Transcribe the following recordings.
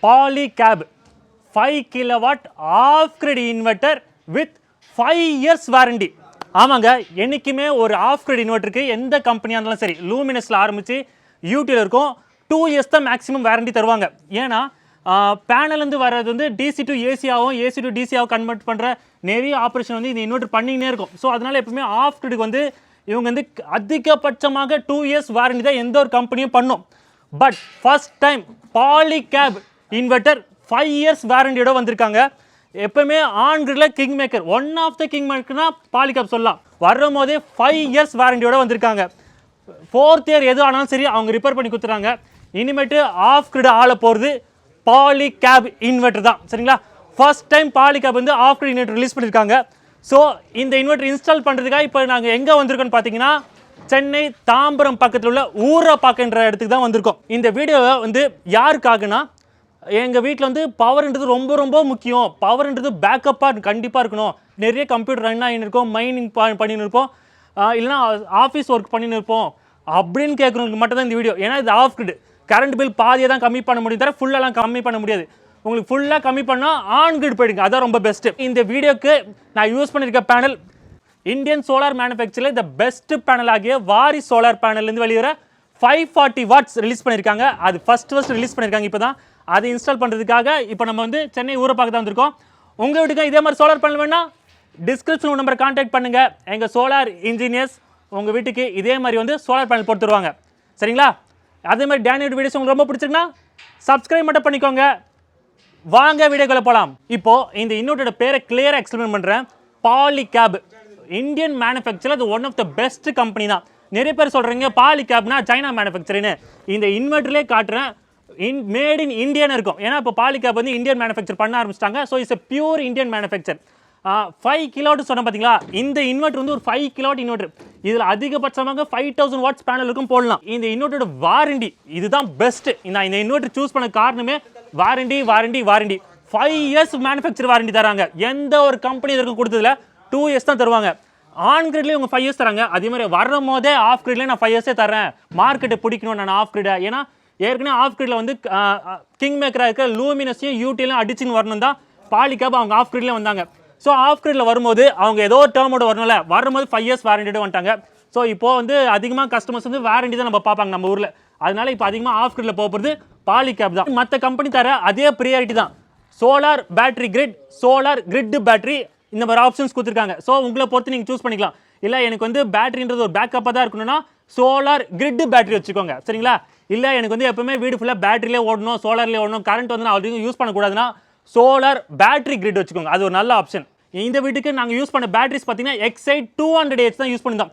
Polycab 5 kilowatt off-grid inverter with 5 years warranty. ஆமாங்க, என்றைக்குமே ஒரு ஆஃப்-கிரிட் இன்வெர்ட்டருக்கு எந்த கம்பெனியாக இருந்தாலும் சரி, லூமினஸில் ஆரம்பித்து யூடியில் இருக்கும் 2 years தான் மேக்ஸிமம் வாரண்டி தருவாங்க. ஏன்னா பேனலேருந்து வர்றது வந்து டிசி டு ஏசியாகவும் ஏசி டு டிசியாகவும் கன்வெர்ட் பண்ணுற நிறைய ஆப்ரேஷன் வந்து இந்த இன்வெர்ட்டர் பண்ணினே இருக்கும். ஸோ அதனால் எப்பவுமே ஆஃப்-கிரிடுக்கு வந்து இவங்க வந்து அதிகபட்சமாக 2 years வாரண்டி தான் எந்த ஒரு கம்பெனியும் பண்ணும். But first time Polycab inverter 5 years வாரண்டியோட வந்திருக்காங்க. எப்பவுமே ஆன் கிரிட்ல king maker, one of the king மேக்கர்னா Polycab சொல்லலாம். வரும் போதே 5 years வாரண்டியோட வந்திருக்காங்க. 4th year எது ஆனாலும் சரி அவங்க ரிப்பேர் பண்ணி கொடுத்துறாங்க. இனிமேட்டு ஆஃப் கிரிட் ஆள போகிறது Polycab இன்வெர்ட்டர் தான். சரிங்களா? ஃபர்ஸ்ட் டைம் Polycab வந்து ஆஃப் கிரிட் இன்வெர்ட்டர் ரிலீஸ் பண்ணியிருக்காங்க. ஸோ இந்த இன்வெர்ட்டர் இன்ஸ்டால் பண்ணுறதுக்காக இப்போ நாங்கள் எங்கே வந்திருக்கோன்னு பார்த்தீங்கன்னா சென்னை தாம்பரம் பக்கத்தில் உள்ள ஊரப்பாக்கன்ற இடத்துக்கு தான் வந்திருக்கோம். இந்த வீடியோவை வந்து யாருக்காகனா எங்கள் வீட்டில் வந்து பவர்ன்றது ரொம்ப ரொம்ப முக்கியம். பவர்ன்றது பேக்கப்பாக கண்டிப்பாக இருக்கணும். நிறைய கம்ப்யூட்டர் ரன் ஆகின்னு இருக்கோம், மைனிங் பண்ணின்னு இருப்போம், இல்லைனா ஆஃபீஸ் ஒர்க் பண்ணின்னு இருப்போம் அப்படின்னு கேட்குறவங்களுக்கு மட்டும் தான் இந்த வீடியோ. ஏன்னா இது ஆஃப் கிரிட், கரண்ட் பில் பாதியை தான் கம்மி பண்ண முடியும், தவிர ஃபுல்லாலாம் கம்மி பண்ண முடியாது. உங்களுக்கு ஃபுல்லாக கம்மி பண்ணால் ஆன் கிரிட் போயிடுங்க, அதான் ரொம்ப பெஸ்ட்டு. இந்த வீடியோக்கு நான் யூஸ் பண்ணியிருக்க பேனல் இந்தியன் சோலார் மேனுஃபேக்சரில் த பெஸ்ட் பேனல் ஆகிய வாரி சோலார் பேனல்லேருந்து வெளியிற 540 watts ரிலீஸ் பண்ணியிருக்காங்க. அது ஃபர்ஸ்ட் ரிலீஸ் பண்ணியிருக்காங்க. இப்போ தான் அதை இன்ஸ்டால் பண்ணுறதுக்காக இப்போ நம்ம வந்து சென்னை ஊரப்பாக்க தான் வந்திருக்கோம். உங்கள் வீட்டுக்கு இதே மாதிரி சோலார் பேனல் வேணால் டிஸ்கிரிப்ஷன் நம்பரை கான்டாக்ட் பண்ணுங்கள். எங்கள் சோலார் இன்ஜினியர்ஸ் உங்கள் வீட்டுக்கு இதே மாதிரி வந்து சோலார் பேனல் போட்டு தருவாங்க. சரிங்களா? அதே மாதிரி டேனியோட வீடியோஸ் உங்களுக்கு ரொம்ப பிடிச்சிருக்குன்னா சப்ஸ்கிரைப் மட்டும் பண்ணிக்கோங்க. வாங்க வீடியோக்குள்ள போகலாம். இப்போது இந்த இன்வெர்ட்டரோட பேரை கிளியராக எக்ஸ்பிளைன் பண்ணுறேன். Polycab இந்தியன் மேனுஃபேக்சர், அது one of the best company தான். நிறைய பேர் சொல்கிறீங்க Polycabனா சைனா மேனுஃபேக்சர்னு. இந்த இன்வெர்ட்டர்லேயே காட்டுறேன், மேட் இன் இந்தியன் இருக்கும். ஏன்னா இப்போ Polycab வந்து இந்தியன் மேனுஃபேக்சர் பண்ண ஆரம்பிச்சிட்டாங்க. So it's pure Indian manufacture. 5 kilowatt சொன்ன பார்த்தீங்களா, இந்த இன்வெர்ட்டர் வந்து ஒரு 5 kilowatt இன்வெர்ட்டர். இதில் அதிகபட்சமாக 5000 watts பேனலுக்கும் போடலாம். இந்த இன்வெர்ட்டரோட வாரண்டி இதுதான் பெஸ்ட்டு. நான் இந்த இன்வெர்ட்டர் சூஸ் பண்ண காரணமே வாரண்டி 5 years மேனுஃபேக்சர் வாரண்டி தராங்க. எந்த ஒரு கம்பெனி இதற்கு கொடுத்ததில்ல. 2 years தான் தருவாங்க. ஆன் கிரிட்லேயே உங்கள் 5 years தராங்க. அதே மாதிரி வரும் போதே ஆஃப் கிரிட்லேயே நான் 5 years தரேன். மார்க்கெட்டை பிடிக்கணும் நான் ஆஃப் கிரிடை. ஏன்னா ஏற்கனவே ஆஃப் கிரிட்ல வந்து கிங் மேக்கராக இருக்க லூமினஸையும் யூடிலையும் அடிச்சுன்னு வரணும் தான் Polycab அவங்க ஆஃப் கிரிட்லேயே வந்தாங்க. ஸோ ஆஃப் கிரிட்ல வரும்போது அவங்க ஏதோ ஒரு டேர்மோட வரணும்ல, வரும்போது 5 years வாரண்டியோட வந்துட்டாங்க. ஸோ இப்போது வந்து அதிகமாக கஸ்டமர்ஸ் வந்து வாரண்டி தான் நம்ம பார்ப்பாங்க நம்ம ஊரில். அதனால இப்போ அதிகமாக ஆஃப் கிரிட்ல போகிறது Polycab தான். மற்ற கம்பெனி தர அதே ப்ரியாரிட்டி தான். Solar battery grid, solar grid battery, இந்த மாதிரி ஆப்ஷன்ஸ் கொடுத்துருக்காங்க. ஸோ உங்களை பொறுத்து நீங்கள் சூஸ் பண்ணிக்கலாம். இல்லை எனக்கு வந்து பேட்டரின்றது ஒரு பேக்கப்பாக தான் இருக்கணும்னா சோலார் கிரிட் பேட்டரி வச்சுக்கோங்க. சரிங்களா? இல்லை எனக்கு வந்து எப்பவுமே வீடு ஃபுல்லாக பேட்டரியிலே ஓடணும், சோலார்லேயே ஓடணும், கரண்ட் வந்து நான் அதிகம் யூஸ் பண்ணக்கூடாதுன்னா சோலார் பேட்டரி கிரிட் வச்சுக்கோங்க. அது ஒரு நல்ல ஆப்ஷன். இந்த வீட்டுக்கு நாங்கள் யூஸ் பண்ண பேட்டரிஸ் பார்த்தீங்கன்னா Exide 200H தான் யூஸ் பண்ணியிருந்தோம்.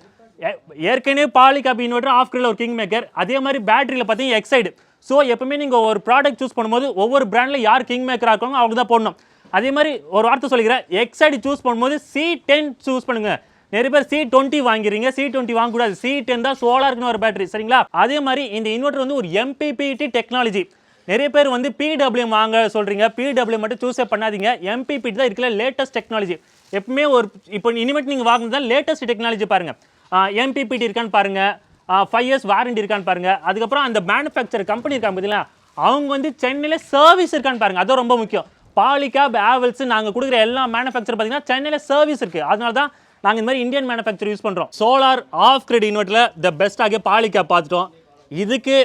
ஏற்கனவே Polycab இன்வெர்ட்டர் ஆஃப் கிரிட்ல ஒரு கிங் மேக்கர், அதே மாதிரி பேட்டரியில் பார்த்தீங்கன்னா Exide. ஸோ எப்பவுமே நீங்கள் ஒரு ப்ராடக்ட் சூஸ் பண்ணும்போது ஒவ்வொரு பிராண்டில் யார் கிங் மேக்கராக இருக்காங்க அவங்க தான் போடணும். அதே மாதிரி ஒரு வார்த்தை சொல்லிக்கிறேன், Exide சூஸ் பண்ணும்போது C10 சூஸ் பண்ணுங்க. நிறைய பேர் C20 வாங்கிறீங்க, C20 வாங்கக்கூடாது. C10 தான் சோலாருக்குன்னு ஒரு பேட்டரி. சரிங்களா? அதே மாதிரி இந்த இன்வெர்ட்டர் வந்து ஒரு MPPT டெக்னாலஜி. நிறைய பேர் வந்து PWM வாங்க சொல்கிறீங்க. PWM மட்டும் சூஸே பண்ணாதீங்க. MPPT தான் இருக்கிற லேட்டஸ்ட் டெக்னாலஜி. எப்பவுமே ஒரு இப்போ இனிமேட் நீங்கள் வாங்கினது லேட்டஸ்ட் டெக்னாலஜி பாருங்கள். MPPT இருக்கான்னு பாருங்கள், 5 years வாரண்டி இருக்கான்னு பாருங்கள். அதுக்கப்புறம் அந்த மேனுஃபேக்சர் கம்பெனி இருக்காங்க பார்த்தீங்களா, அவங்க வந்து சென்னையில் சர்வீஸ் இருக்கான்னு பாருங்கள். அதுவும் ரொம்ப முக்கியம். Polycab, Havels நாங்கள் கொடுக்குற எல்லா மேனுஃபேக்சர் பார்த்தீங்கன்னா சென்னையில் சர்வீஸ் இருக்குது. அதனால தான் நாங்கள் இந்த மாதிரி இந்தியன் மேனுஃபேக்சர் யூஸ் பண்ணுறோம். சோலார் ஆஃப் கிரிட் இன்வெர்ட்டரில் த பெஸ்ட்டாக Polycab பார்த்துட்டோம். இதுக்கு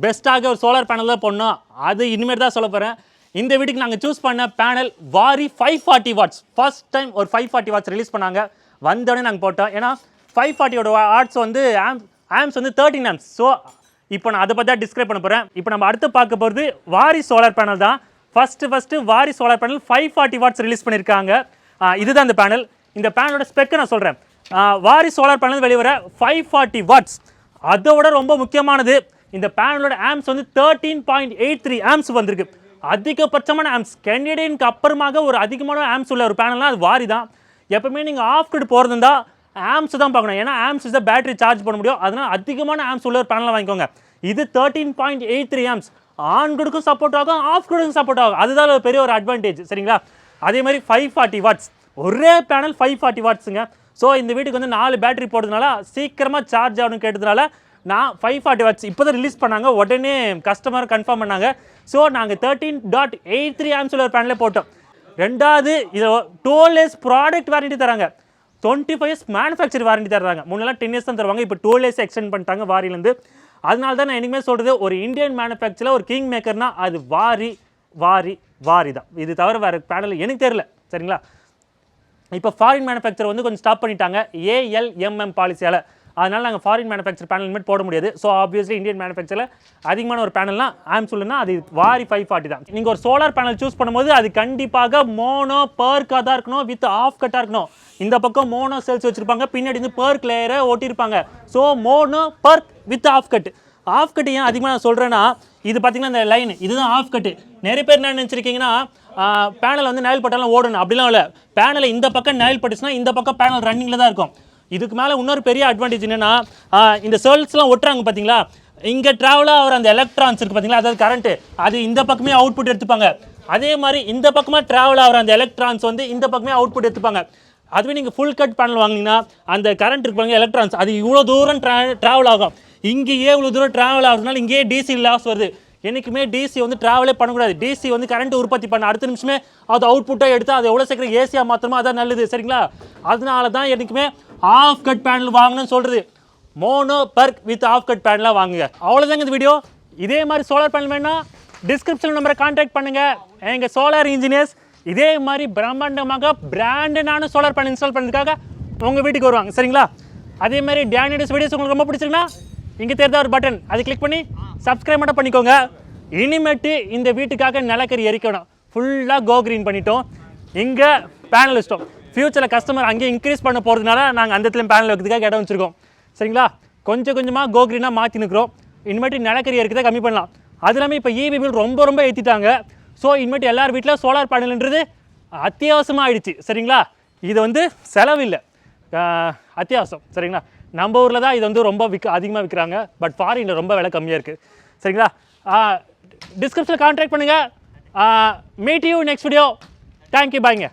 பெஸ்ட்டாக ஒரு சோலார் பேனல் தான் போடணும். அது இனிமேல் தான் சொல்ல போகிறேன். இந்த வீட்டுக்கு நாங்கள் சூஸ் பண்ண பேனல் வாரி 540 watts. ஃபர்ஸ்ட் டைம் ஒரு 540 watts ரிலீஸ் பண்ணாங்க. வந்தோடனே நாங்கள் போட்டோம். ஏன்னா 540 வாட்ஸ் வந்து ஆம்ஸ் வந்து 13 amps. ஸோ இப்போ நான் அதை பற்றி தான் டிஸ்கிரைப் பண்ண போகிறேன். இப்போ நம்ம அடுத்து பார்க்க போகிறது வாரி சோலார் பேனல் தான். ஃபஸ்ட்டு வாரி சோலார் பேனல் 540 watts ரிலீஸ் பண்ணியிருக்காங்க. இதுதான் இந்த பேனல். இந்த பேனலோட ஸ்பெக்கை நான் சொல்கிறேன். வாரி சோலார் பேனல் வெளிவர 540 watts. அதோட ரொம்ப முக்கியமானது இந்த பேனலோட ஆம்ஸ் வந்து 13.83 amps வந்திருக்கு. அதிகபட்சமான ஆம்ஸ் கெனடியனுக்கு அப்புறமாக ஒரு அதிகமான ஆம்ஸ் உள்ள ஒரு பேனல்னால் அது வாரி தான். எப்பவுமே நீங்கள் ஆஃப் கிரிட் போகிறது இருந்தால் ஆம்ஸ் தான் பார்க்கணும். ஏன்னா ஆம்ஸ் தான் பேட்டரி சார்ஜ் பண்ண முடியும். அதனால் அதிகமான ஆம்ஸ் உள்ள ஒரு பேனலை வாங்கிக்கோங்க. இது 13.83 amps. ஆன் கிரிடுக்கும் சப்போர்ட் ஆகும், ஆஃப் கிரிடுக்கும் சப்போர்ட் ஆகும். அதுதான் ஒரு பெரிய ஒரு அட்வான்டேஜ். சரிங்களா? அதே மாதிரி 540 watts ஒரே பேனல் 540 wattsங்க. ஸோ இந்த வீட்டுக்கு வந்து 4 பேட்டரி போடுறதுனால சீக்கிரமாக சார்ஜ் ஆகணும்னு கேட்டதுனால நான் 540 வாட்ஸ் இப்போ தான் ரிலீஸ் பண்ணாங்க, உடனே கஸ்டமர் கன்ஃபார்ம் பண்ணாங்க. ஸோ நாங்கள் 13.83 ஆம் சோலார் பேனலே போட்டோம். ரெண்டாவது இது 12 இயர்ஸ் ப்ராடக்ட் வாரண்டி தராங்க, 25 இயர்ஸ் மேனுஃபேக்சர் வாரண்டி தராங்க. முன்னெல்லாம் 10 இயர்ஸ் தான் தருவாங்க, இப்போ 12 இயர்ஸ் எக்ஸ்டெண்ட் பண்ணிட்டாங்க வாரிலேருந்து. அதனால தான் நான் என்னைக்குமே சொல்கிறது, ஒரு இந்தியன் மேனுஃபேக்சரில் ஒரு கிங் மேக்கர்னா அது வாரி தான். இது தவிர வேறு பேனல் எனக்கு தெரியல. சரிங்களா? இப்போ ஃபாரின் மேனுஃபேக்சர் வந்து கொஞ்சம் ஸ்டாப் பண்ணிட்டாங்க ALMM பாலிசியால். அதனால் நாங்கள் ஃபாரின் மேனுஃபேக்சர் பேனல் இனிமேல் போட முடியாது. ஸோ ஆப்வியஸ்லி இந்தியன் மேனுஃபேக்சரில் அதிகமான ஒரு பேனல்னா சொல்லுன்னா அது வாரி 540 தான். நீங்கள் ஒரு சோலார் பேனல் சூஸ் பண்ணும்போது அது கண்டிப்பாக மோனோ பர்க்காக தான் இருக்கணும், வித் ஆஃப் கட்டாக இருக்கணும். இந்த பக்கம் மோனோ செல்ஸ் வச்சுருப்பாங்க, பின்னாடி வந்து பர்க் லேயரை ஓட்டியிருப்பாங்க. So mono PERC with half cut. Half cut ஏன் அதிகமாக நான் சொல்கிறேன்னா, இது பார்த்தீங்கன்னா இந்த லைன் இதுதான் ஆஃப் கட்டு. நிறைய பேர் என்ன நினச்சிருக்கீங்கன்னா பேனல் வந்து நயல் பட்டாலும் ஓடணும், அப்படிலாம் இல்லை. பேனலை இந்த பக்கம் நயல் பட்டுச்சுன்னா இந்த பக்கம் பேனல் ரன்னிங்கில் தான் இருக்கும். இதுக்கு மேலே இன்னொரு பெரிய அட்வான்டேஜ் என்னென்னா, இந்த செல்ஸ்லாம் ஒட்டுறாங்க பார்த்தீங்களா, இங்கே ட்ராவலாக ஆகிற அந்த எலக்ட்ரான்ஸ் இருக்குது பார்த்தீங்களா, அதாவது கரண்ட்டு, அது இந்த பக்கமே அவுட்புட் எடுத்துப்பாங்க. அதே மாதிரி இந்த பக்கமாக ட்ராவல் ஆகிற அந்த எலக்ட்ரான்ஸ் வந்து இந்த பக்கமே அவுட்புட் எடுத்துப்பாங்க. அதுவே நீங்கள் ஃபுல் கட் பேனல் வாங்கினீங்கன்னா அந்த கரண்ட் இருப்பாங்க எலக்ட்ரான்ஸ் அது இவ்வளோ தூரம் ட்ராவல் ஆகும். இங்கேயே இவ்வளோ தூரம் ட்ராவல் ஆகுறதுனால இங்கேயே டிசி லாஸ் வருது. என்றைக்குமே டிசி வந்து ட்ராவலே பண்ணக்கூடாது. டிசி வந்து கரண்ட் உற்பத்தி பண்ண அடுத்த நிமிஷமே அது அவுட்புட்டாக எடுத்து அது எவ்வளோ சீக்கிரம் ஏசியாக மாற்றணுமோ அதான் நல்லது. சரிங்களா? அதனால தான் என்றைக்குமே ஆஃப் கட் பேனல் வாங்கணும்னு சொல்கிறது. Mono PERC with half cut பேனலாக வாங்குங்க. அவ்வளோதாங்க இந்த வீடியோ. இதே மாதிரி சோலார் பேனல் வேணால் டிஸ்கிரிப்ஷன் நம்பரை கான்டாக்ட் பண்ணுங்கள். எங்கள் சோலார் இன்ஜினியர்ஸ் இதே மாதிரி பிரம்மாண்டமாக பிராண்டடான சோலார் பேனல் இன்ஸ்டால் பண்ணுறதுக்காக உங்கள் வீட்டுக்கு வருவாங்க. சரிங்களா? அதே மாதிரி டேனியஸ் வீடியோஸ் உங்களுக்கு ரொம்ப பிடிச்சிருக்குன்னா இங்கே தெரிந்த ஒரு பட்டன் அது கிளிக் பண்ணி சப்ஸ்கிரைப் மட்டும் பண்ணிக்கோங்க. இனிமேட்டு இந்த வீட்டுக்காக நிலக்கரி எரிக்கணும், ஃபுல்லாக கோ க்ரீன் பண்ணிட்டோம். இங்கே பேனல் வச்சிட்டோம். ஃப்யூச்சரில் கஸ்டமர் அங்கே இன்க்ரீஸ் பண்ண போகிறதுனால நாங்கள் அந்த இடத்துல பேனல் வைக்கிறதுக்காக இடம் வச்சுருக்கோம். சரிங்களா? கொஞ்சம் கொஞ்சமாக கோ க்ரீனாக மாற்றினுக்கிறோம். இனிமேட்டு நிலக்கரி எரிக்கிறத கம்மி பண்ணலாம். அது இல்லாமல் இப்போ EB பில் ரொம்ப ஏற்றிட்டாங்க. ஸோ இனிமேட்டு எல்லார் வீட்டில் சோலார் பேனல்ன்றது அத்தியாவசியமாக ஆயிடுச்சு. சரிங்களா? இது வந்து செலவில்லை, அத்தியாவசியம். சரிங்களா? நம்ம ஊரில் தான் இது வந்து ரொம்ப அதிகமாக விற்கிறாங்க. பட் ஃபாரினில் ரொம்ப விலை கம்மியாக இருக்குது. சரிங்களா? டிஸ்கிரிப்ஷனில் கான்டாக்ட் பண்ணுங்கள். Meet you next video. Thank you, பாய்ங்க.